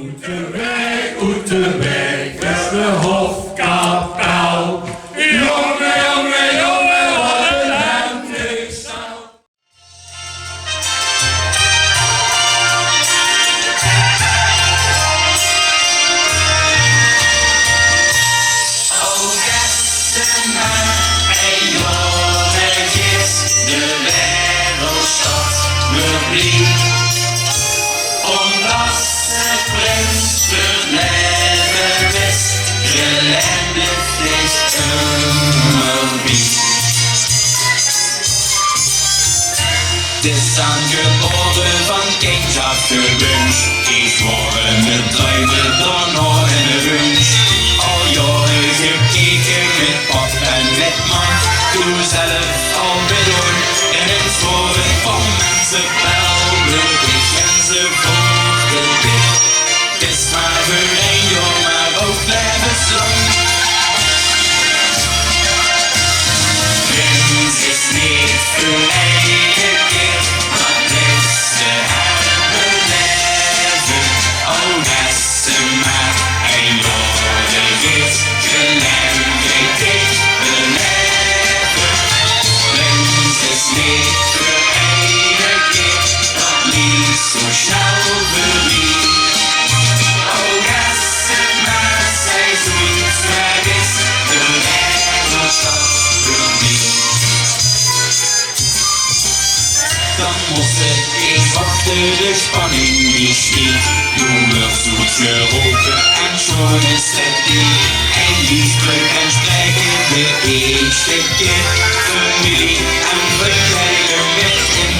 Oeterwijk is de hofkapel. Jongen, jongen, jongen, wat een lentestel. Oh, Gessema en jongetjes, de wereld staat me blij. Omdat ze prins vernemen is, gelendig is een wie. De aangeboren van Kings af de Bunch, die worden de druiven dan nog in de Bunch. Al jaren gekeken met pap en met man, doe zelf al bedoel. En het woorden van mensen belden dich en ze volgden dich. Het is maar voor één jong, maar ook levenslang. Prins is niet voor eigen keer, maar prins ze hebben leven. Oh, Gessema en jongetjes, gelendig is beleven. Prins is niet voor eigen keer, dat niet zo snel verliet. Oh, Gessema, zij zoiets weg is, de wereld staat verliet. Dan moest ik eens wachten, de spanning die stiet. Jonger zoet geroken en schoon is het die. En lieflijk en spreken de eerste keer. Familie en vrienden met in